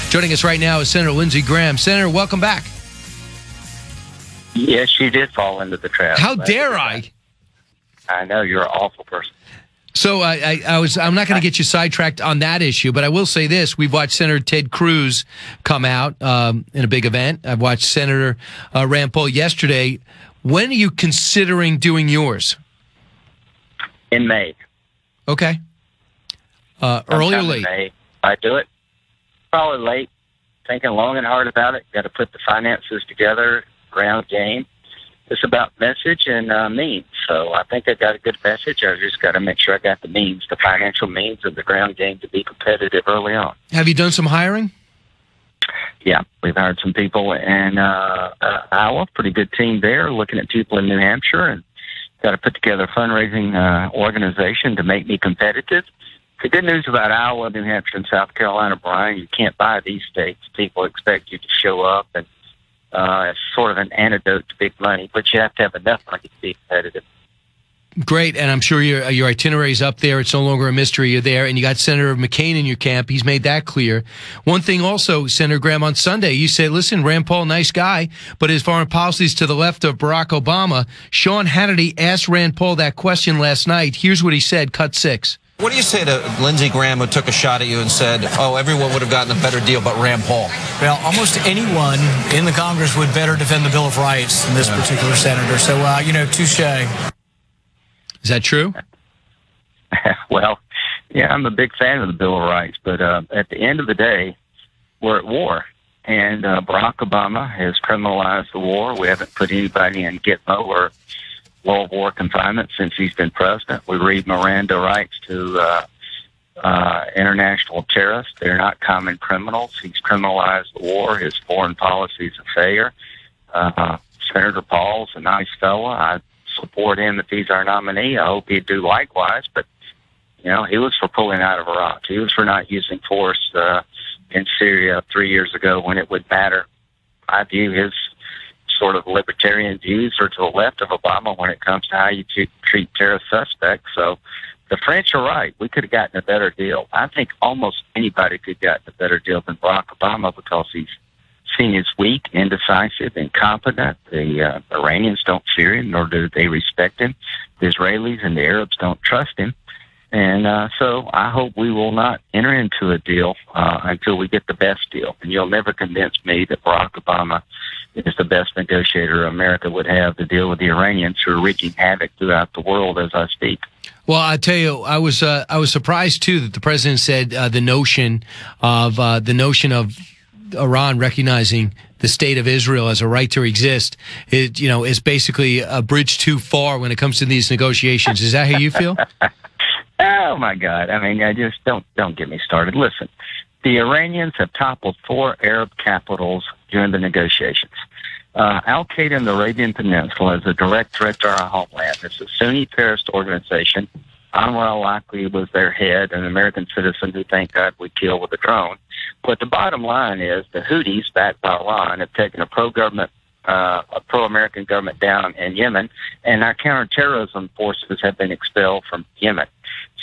Joining us right now is Senator Lindsey Graham. Senator, welcome back. Yes, you did fall into the trap. How dare I? I know, you're an awful person. So I'm not going to get you sidetracked on that issue, but I will say this. We've watched Senator Ted Cruz come out in a big event. I've watched Senator Rand Paul yesterday. When are you considering doing yours? In May. Okay. Early or late? In May. I do it. Probably late. Thinking long and hard about it. Got to put the finances together. Ground game. It's about message and means. So I think I got a good message. I just got to make sure I got the means, the financial means of the ground game to be competitive early on. Have you done some hiring? Yeah, we've hired some people in Iowa. Pretty good team there. Looking at people in New Hampshire, and got to put together a fundraising organization to make me competitive. The good news about Iowa, New Hampshire, and South Carolina, Brian, you can't buy these states. People expect you to show up, and it's sort of an antidote to big money, but you have to have enough money to be competitive. Great, and I'm sure your itinerary's up there. It's no longer a mystery. You're there, and you got Senator McCain in your camp. He's made that clear. One thing also, Senator Graham, on Sunday, you said, listen, Rand Paul, nice guy, but his foreign policy is to the left of Barack Obama. Sean Hannity asked Rand Paul that question last night. Here's what he said, cut 6. What do you say to Lindsey Graham, who took a shot at you and said, oh, everyone would have gotten a better deal but Rand Paul? Well, almost anyone in the Congress would better defend the Bill of Rights than this particular senator. So, touche. Is that true? Well, yeah, I'm a big fan of the Bill of Rights, but at the end of the day, we're at war. And Barack Obama has criminalized the war. We haven't put anybody in Gitmo or World War confinement since he's been president. We read Miranda rights to international terrorists. They're not common criminals. He's criminalized the war. His foreign policy is a failure. Senator Paul's a nice fella. I support him if he's our nominee. I hope he'd do likewise. But, he was for pulling out of Iraq. He was for not using force in Syria 3 years ago when it would matter. I view his sort of libertarian views are to the left of Obama when it comes to how you treat terrorist suspects. So the French are right. We could have gotten a better deal. I think almost anybody could have gotten a better deal than Barack Obama because he's seen as weak, indecisive, incompetent. The Iranians don't fear him, nor do they respect him. The Israelis and the Arabs don't trust him. And so I hope we will not enter into a deal until we get the best deal. And you'll never convince me that Barack Obama is the best negotiator America would have to deal with the Iranians who are wreaking havoc throughout the world as I speak. Well, I tell you, I was surprised too that the president said the notion of Iran recognizing the state of Israel as a right to exist is basically a bridge too far when it comes to these negotiations. Is that how you feel? Oh my God! I mean, I just don't get me started. Listen, the Iranians have toppled 4 Arab capitals during the negotiations. Al-Qaeda in the Arabian Peninsula is a direct threat to our homeland. It's a Sunni terrorist organization. Anwar al-Awlaki was their head, an American citizen who, thank God, we killed with a drone. But the bottom line is the Houthis, backed by Iran, have taken a pro-American government down in Yemen, and our counterterrorism forces have been expelled from Yemen.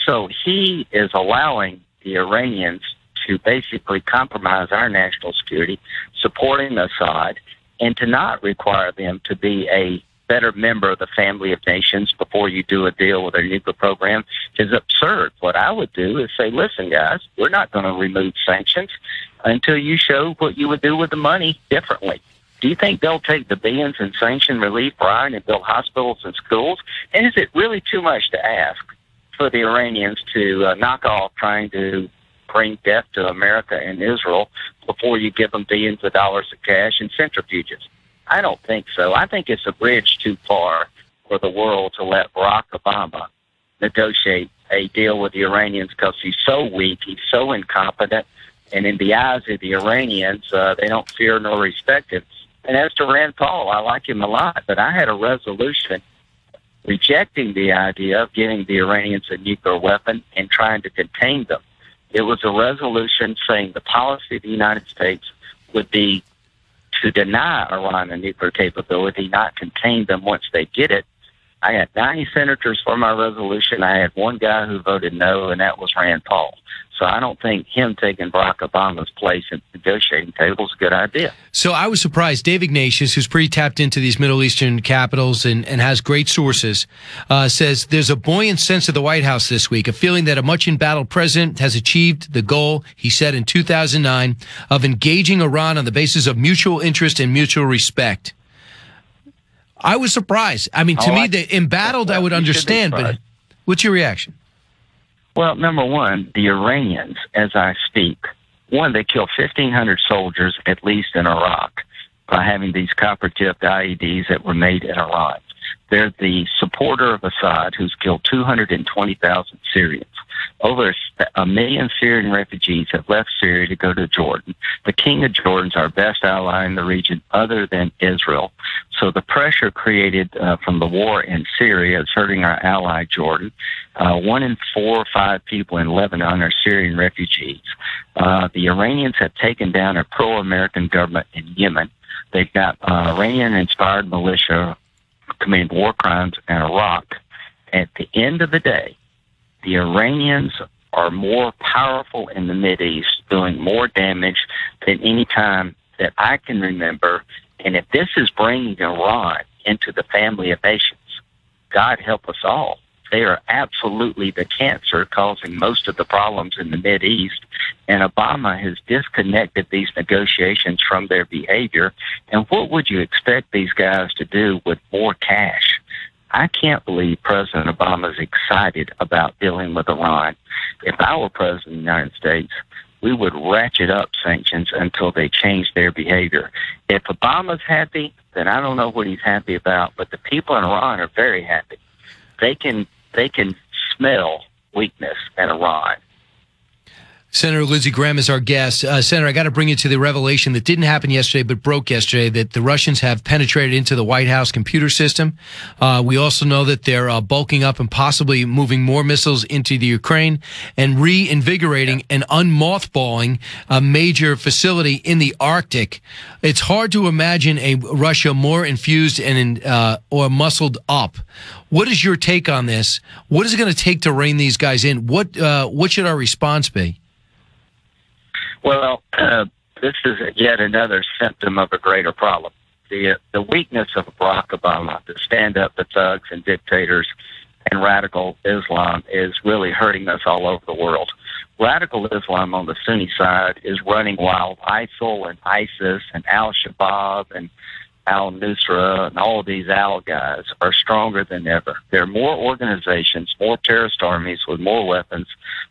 So he is allowing the Iranians to basically compromise our national security, supporting Assad, and to not require them to be a better member of the family of nations before you do a deal with their nuclear program is absurd. What I would do is say, listen, guys, we're not going to remove sanctions until you show what you would do with the money differently. Do you think they'll take the billions in sanction relief, Brian, and build hospitals and schools? And is it really too much to ask for the Iranians to knock off trying to bring death to America and Israel before you give them billions of dollars of cash and centrifuges? I don't think so. I think it's a bridge too far for the world to let Barack Obama negotiate a deal with the Iranians because he's so weak, he's so incompetent, and in the eyes of the Iranians, they don't fear nor respect him. And as to Rand Paul, I like him a lot, but I had a resolution rejecting the idea of giving the Iranians a nuclear weapon and trying to contain them. It was a resolution saying the policy of the United States would be to deny Iran a nuclear capability, not contain them once they get it. I had 90 senators for my resolution. I had one guy who voted no, and that was Rand Paul. So I don't think him taking Barack Obama's place at the negotiating table is a good idea. So I was surprised. Dave Ignatius, who's pretty tapped into these Middle Eastern capitals and has great sources, says there's a buoyant sense of the White House this week, a feeling that a much embattled president has achieved the goal, he said in 2009, of engaging Iran on the basis of mutual interest and mutual respect. I was surprised. I mean, to me, the embattled I would understand, but what's your reaction? Well, number one, the Iranians, as I speak, one, they killed 1,500 soldiers, at least in Iraq, by having these copper-tipped IEDs that were made in Iran. They're the supporter of Assad, who's killed 220,000 Syrians. Over 1 million Syrian refugees have left Syria to go to Jordan. The King of Jordan's our best ally in the region other than Israel. So the pressure created from the war in Syria is hurting our ally Jordan. 1 in 4 or 5 people in Lebanon are Syrian refugees. The Iranians have taken down a pro-American government in Yemen. They've got Iranian-inspired militia committing war crimes in Iraq. At the end of the day, the Iranians are more powerful in the Mideast, doing more damage than any time that I can remember. And if this is bringing Iran into the family of nations, God help us all. They are absolutely the cancer causing most of the problems in the Mideast. And Obama has disconnected these negotiations from their behavior. And what would you expect these guys to do with more cash? I can't believe President Obama is excited about dealing with Iran. If I were president of the United States, we would ratchet up sanctions until they change their behavior. If Obama's happy, then I don't know what he's happy about, but the people in Iran are very happy. They can smell weakness in Iran. Senator Lindsey Graham is our guest. Senator, I got to bring you to the revelation that didn't happen yesterday but broke yesterday, that the Russians have penetrated into the White House computer system. We also know that they're bulking up and possibly moving more missiles into the Ukraine and reinvigorating and unmothballing a major facility in the Arctic. It's hard to imagine a Russia more infused and or muscled up. What is your take on this? What is it going to take to rein these guys in? What should our response be? Well, this is yet another symptom of a greater problem. The weakness of Barack Obama to stand up to thugs and dictators and radical Islam is really hurting us all over the world. Radical Islam on the Sunni side is running wild. ISIL and ISIS and Al-Shabaab and Al-Nusra and all of these Al guys are stronger than ever. There are more organizations, more terrorist armies with more weapons,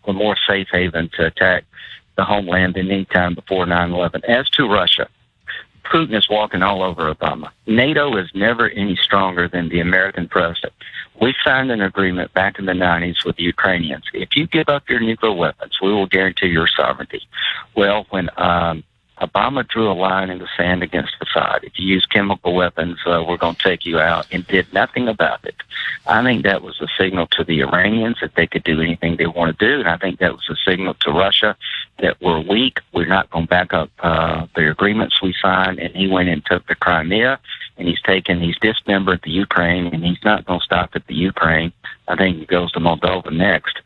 with more safe haven to attack the homeland than any time before 9/11. As to Russia, Putin is walking all over Obama. NATO is never any stronger than the American president. We signed an agreement back in the 90s with the Ukrainians. If you give up your nuclear weapons, we will guarantee your sovereignty. Well, when Obama drew a line in the sand against Assad, if you use chemical weapons, we're going to take you out, and did nothing about it. I think that was a signal to the Iranians that they could do anything they want to do, and I think that was a signal to Russia that we're weak, we're not going to back up the agreements we signed, and he went and took the Crimea, and he's dismembered the Ukraine, and he's not going to stop at the Ukraine. I think he goes to Moldova next.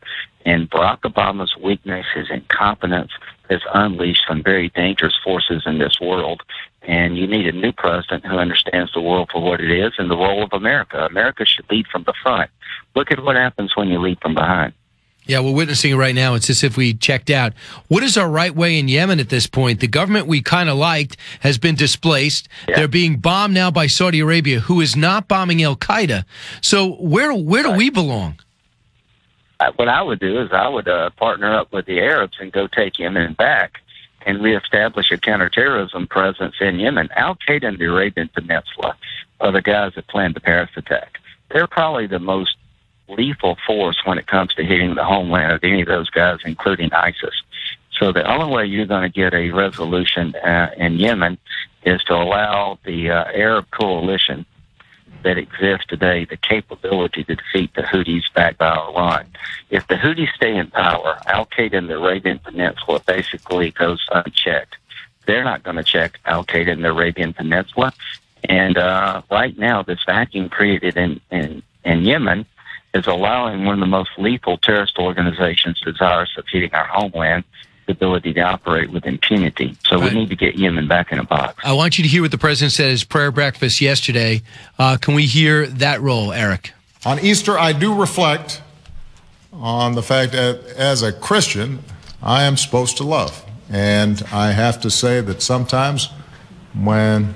And Barack Obama's weakness, his incompetence, has unleashed some very dangerous forces in this world. And you need a new president who understands the world for what it is and the role of America. America should lead from the front. Look at what happens when you lead from behind. Yeah, we're witnessing it right now. It's as if we checked out. What is our right way in Yemen at this point? The government we kind of liked has been displaced. Yeah. They're being bombed now by Saudi Arabia, who is not bombing Al-Qaeda. So where do we belong? What I would do is I would partner up with the Arabs and go take Yemen back and reestablish a counterterrorism presence in Yemen. Al-Qaeda and the Arabian Peninsula are the guys that planned the Paris attack. They're probably the most lethal force when it comes to hitting the homeland of any of those guys, including ISIS. So the only way you're going to get a resolution in Yemen is to allow the Arab coalition that exists today the capability to defeat the Houthis backed by Iran. If the Houthis stay in power, Al-Qaeda in the Arabian Peninsula basically goes unchecked. They're not going to check Al-Qaeda in the Arabian Peninsula. And right now, this vacuum created in Yemen is allowing one of the most lethal terrorist organizations desirous of hitting our homeland the ability to operate with impunity. So we need to get Yemen back in a box. I want you to hear what the president said at his prayer breakfast yesterday. Can we hear that roll, Eric? On Easter, I do reflect on the fact that as a Christian, I am supposed to love. And I have to say that sometimes when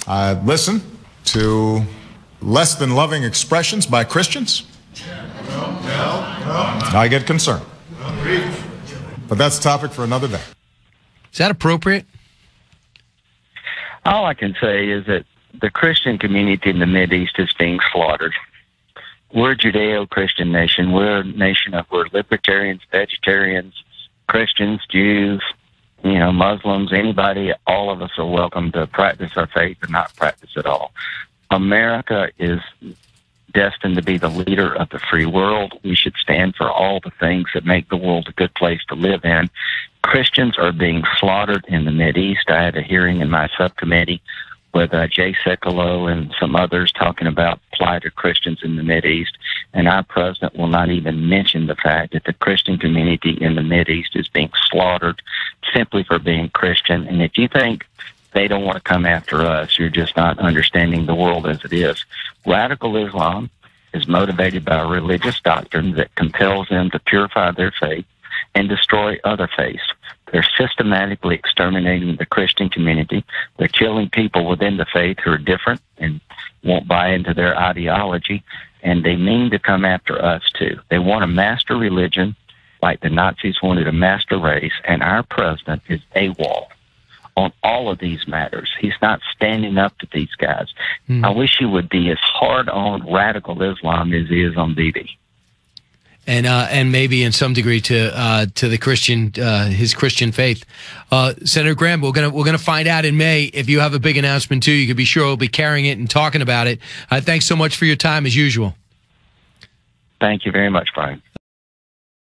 I listen to less than loving expressions by Christians, I get concerned. But that's a topic for another day. Is that appropriate? All I can say is that the Christian community in the Mideast is being slaughtered. We're a Judeo-Christian nation. We're a nation of we're libertarians, vegetarians, Christians, Jews, Muslims, anybody. All of us are welcome to practice our faith or not practice at all. America is destined to be the leader of the free world. We should stand for all the things that make the world a good place to live in. Christians are being slaughtered in the Mideast. I had a hearing in my subcommittee with Jay Sekulow and some others talking about plight of Christians in the Mideast, and our president will not even mention the fact that the Christian community in the Mideast is being slaughtered simply for being Christian. And if you think they don't want to come after us, you're just not understanding the world as it is. Radical Islam is motivated by a religious doctrine that compels them to purify their faith and destroy other faiths. They're systematically exterminating the Christian community. They're killing people within the faith who are different and won't buy into their ideology, and they mean to come after us too. They want a master religion like the Nazis wanted a master race, and our president is AWOL on all of these matters. He's not standing up to these guys. I wish he would be as hard on Radical Islam as he is on Bibi. And maybe in some degree to the Christian his Christian faith. Senator Graham, we're gonna find out in May if you have a big announcement too. You can be sure we'll be carrying it and talking about it. Thanks so much for your time as usual. Thank you very much, Brian.